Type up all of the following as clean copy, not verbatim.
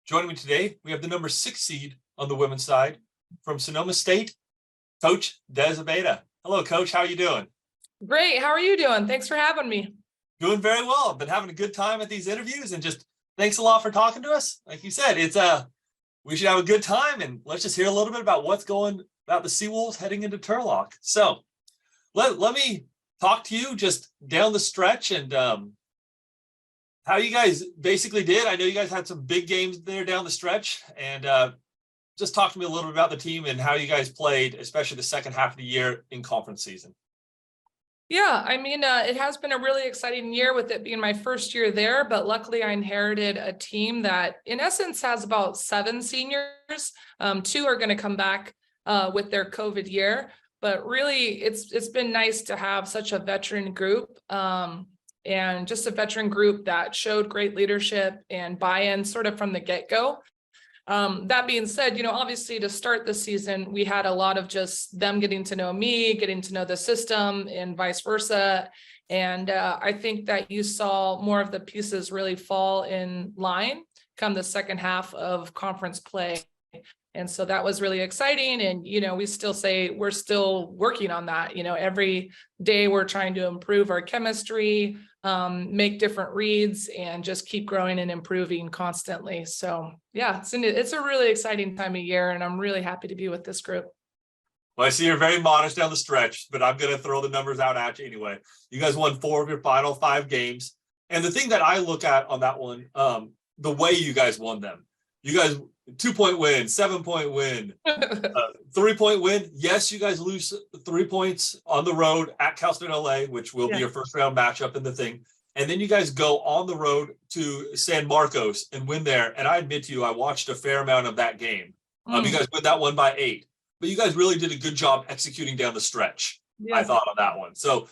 Joining me today, we have the number 6 seed on the women's side from Sonoma State, Coach Des Abeda. Hello, Coach. How are you doing? Great. How are you doing? Thanks for having me. Doing very well. I've been having a good time at these interviews, and just thanks a lot for talking to us. Like you said, we should have a good time, and let's just hear a little bit about what's going about the Seawolves heading into Turlock. So let me talk to you just down the stretch and how you guys basically did. I know you guys had some big games there down the stretch, and just talk to me a little bit about the team and how you guys played, especially the second half of the year in conference season. Yeah, it has been a really exciting year with it being my first year there, but luckily I inherited a team that in essence has about 7 seniors. 2 are going to come back with their COVID year, but really it's been nice to have such a veteran group and just a veteran group that showed great leadership and buy-in sort of from the get-go. That being said, obviously to start the season, we had a lot of just them getting to know me, getting to know the system and vice versa. And I think that you saw more of the pieces really fall in line come the second half of conference play. And so that was really exciting. And, we still say we're still working on that. Every day we're trying to improve our chemistry, make different reads, and just keep growing and improving constantly. So yeah, it's a really exciting time of year, and I'm really happy to be with this group. Well, I see you're very modest down the stretch, but I'm going to throw the numbers out at you anyway. You guys won 4 of your final 5 games. And the thing that I look at on that one, the way you guys won them, you guys 2-point win, 7-point win, 3-point win. Yes, you guys lose 3 points on the road at Cal State LA, which will be your first round matchup in the thing. And then you guys go on the road to San Marcos and win there. And I admit to you, I watched a fair amount of that game. You guys win that one by 8, but you guys really did a good job executing down the stretch. I thought on that one. So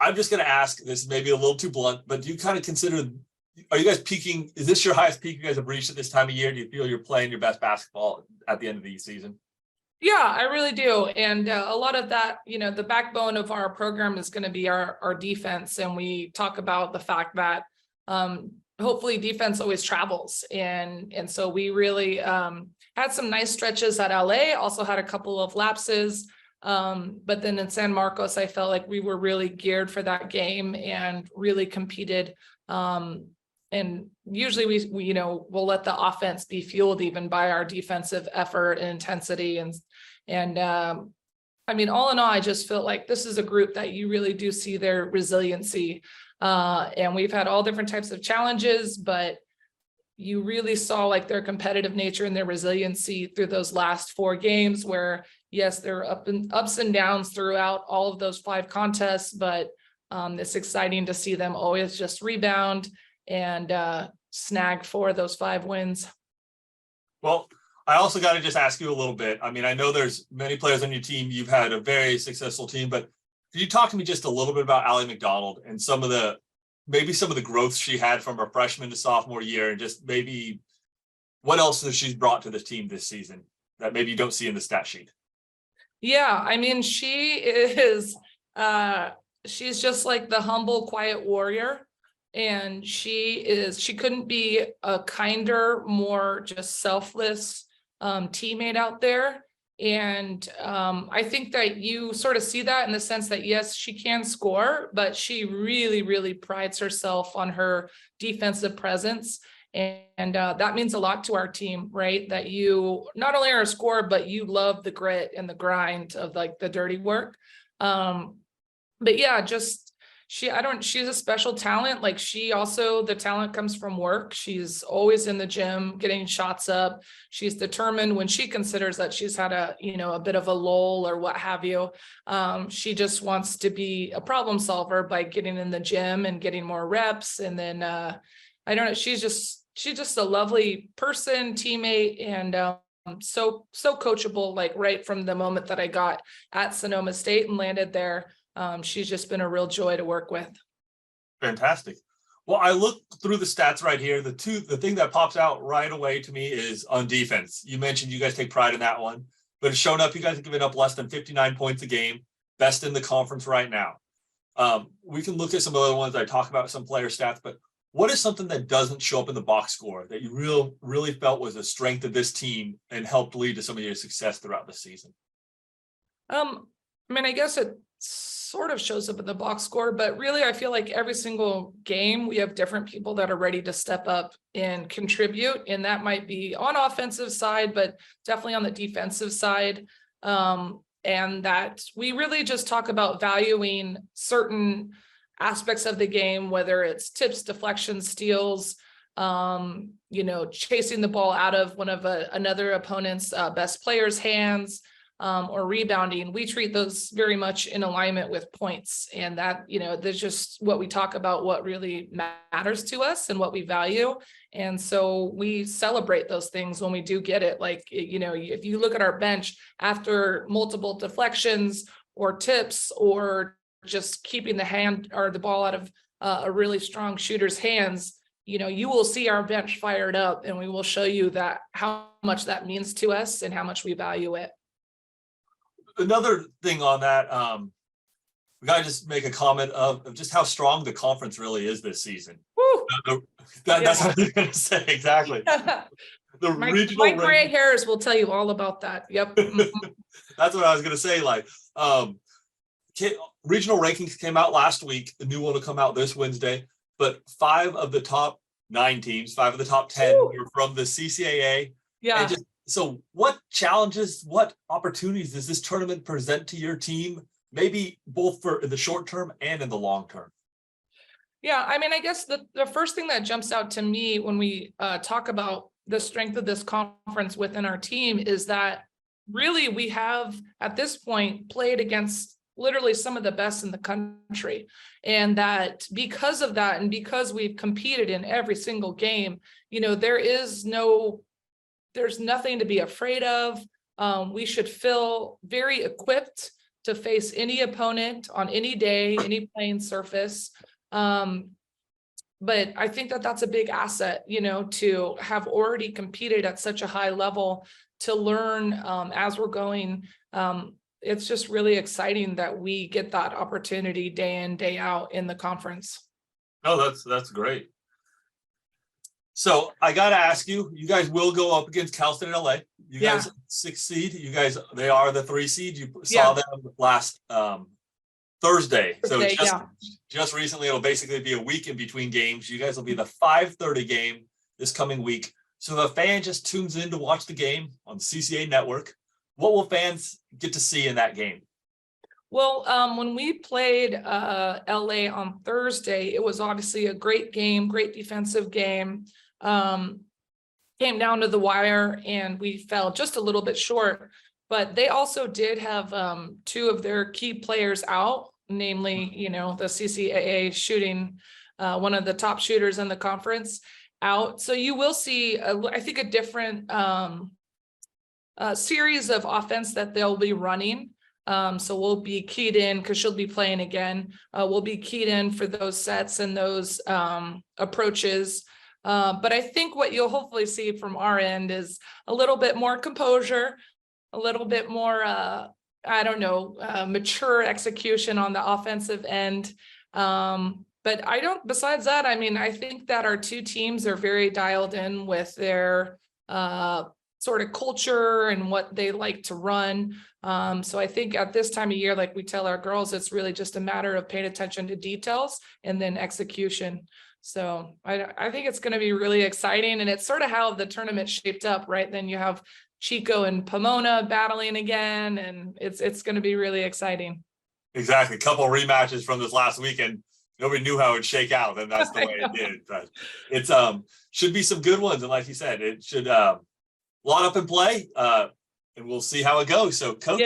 I'm just going to ask, this may be a little too blunt, but do you kind of consider, are you guys peaking? Is this your highest peak you guys have reached at this time of year? Do you feel you're playing your best basketball at the end of the season? Yeah, I really do. And a lot of that, the backbone of our program is going to be our defense. And we talk about the fact that hopefully defense always travels. And so we really had some nice stretches at LA, also had a couple of lapses. But then in San Marcos, I felt like we were really geared for that game and really competed. And usually we we'll let the offense be fueled even by our defensive effort and intensity. And all in all, I just felt like this is a group that you really do see their resiliency. And we've had all different types of challenges, but you really saw like their competitive nature and their resiliency through those last 4 games where, yes, there are ups and downs throughout all of those 5 contests, but it's exciting to see them always just rebound and snag 4 of those 5 wins. Well, I also got to just ask you a little bit. I know there's many players on your team. You've had a very successful team, but could you talk to me just a little bit about Allie McDonald and some of the growth she had from her freshman to sophomore year, and just maybe what else that she's brought to the team this season that maybe you don't see in the stat sheet? Yeah, she is, she's just like the humble, quiet warrior. And she couldn't be a kinder, more just selfless teammate out there. And I think that you sort of see that in the sense that, yes, she can score, but she really, really prides herself on her defensive presence. And that means a lot to our team, right? That you not only are a scorer, but you love the grit and the grind of like the dirty work. But yeah, she's a special talent. Like the talent comes from work. She's always in the gym, getting shots up. She's determined when she considers that she's had a bit of a lull or what have you. She just wants to be a problem solver by getting in the gym and getting more reps. And then, I don't know, she's just a lovely person, teammate, and so coachable, like right from the moment that I got at Sonoma State and landed there. She's just been a real joy to work with. Fantastic. Well, I look through the stats right here. The thing that pops out right away to me is on defense. You mentioned you guys take pride in that one, but it's shown up. You guys have given up less than 59 points a game, best in the conference right now. We can look at some other ones. I talk about some player stats, but what is something that doesn't show up in the box score that you really felt was a strength of this team and helped lead to some of your success throughout the season? I mean, I guess it sort of shows up in the box score, but really I feel like every single game we have different people that are ready to step up and contribute. And that might be on offensive side, but definitely on the defensive side. And that we really just talk about valuing certain aspects of the game, whether it's tips, deflections, steals, chasing the ball out of one of another opponent's best player's hands, or rebounding. We treat those very much in alignment with points. And that, there's just what we talk about, what really matters to us and what we value. And so we celebrate those things when we do get it. Like, if you look at our bench after multiple deflections or tips, or just keeping the hand or the ball out of a really strong shooter's hands, you will see our bench fired up, and we will show you that how much that means to us and how much we value it. Another thing on that, we gotta just make a comment of just how strong the conference really is this season. Woo! That's what I was gonna say, exactly. The regional my gray hairs will tell you all about that. Yep. That's what I was gonna say. Like, regional rankings came out last week. The new one will come out this Wednesday. But 5 of the top 9 teams, 5 of the top 10 were from the CCAA. Yeah. And so what challenges, what opportunities does this tournament present to your team? Maybe both for in the short term and in the long term. Yeah, I mean, I guess the first thing that jumps out to me when we talk about the strength of this conference within our team is that really we have at this point played against literally some of the best in the country. And that because of that, and because we've competed in every single game, there's nothing to be afraid of. We should feel very equipped to face any opponent on any day, any playing surface. But I think that that's a big asset, to have already competed at such a high level, to learn as we're going. It's just really exciting that we get that opportunity day in, day out in the conference. Oh, that's great. So I got to ask you, you guys will go up against Cal State and LA. You guys 6 seed. They are the 3 seed. You saw them last Thursday. So just recently, it'll basically be a week in between games. You guys will be the 5:30 game this coming week. So if a fan just tunes in to watch the game on the CCAA network, what will fans get to see in that game? Well, when we played LA on Thursday, it was obviously a great game, great defensive game. Came down to the wire and we fell just a little bit short, but they also did have 2 of their key players out, namely, the CCAA shooting, one of the top shooters in the conference out. So you will see, I think, a different series of offense that they'll be running. So we'll be keyed in because she'll be playing again. We'll be keyed in for those sets and those approaches. But I think what you'll hopefully see from our end is a little bit more composure, a little bit more, mature execution on the offensive end. But besides that, I mean, I think that our 2 teams are very dialed in with their sort of culture and what they like to run. So I think at this time of year, like we tell our girls, it's really just a matter of paying attention to details and then execution. So I think it's going to be really exciting. And it's sort of how the tournament shaped up, right? Then you have Chico and Pomona battling again, and it's going to be really exciting. Exactly. A couple of rematches from this last weekend. Nobody knew how it would shake out, and that's the way it did. But it's should be some good ones. And like you said, it should lot up and play, and we'll see how it goes. So, Coach.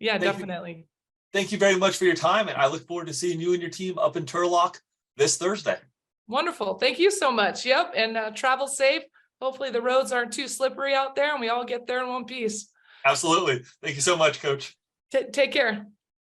Yeah, definitely. Thank you very much for your time, and I look forward to seeing you and your team up in Turlock this Thursday. Wonderful. Thank you so much. Yep. And travel safe. Hopefully the roads aren't too slippery out there and we all get there in one piece. Absolutely. Thank you so much, Coach. Take care.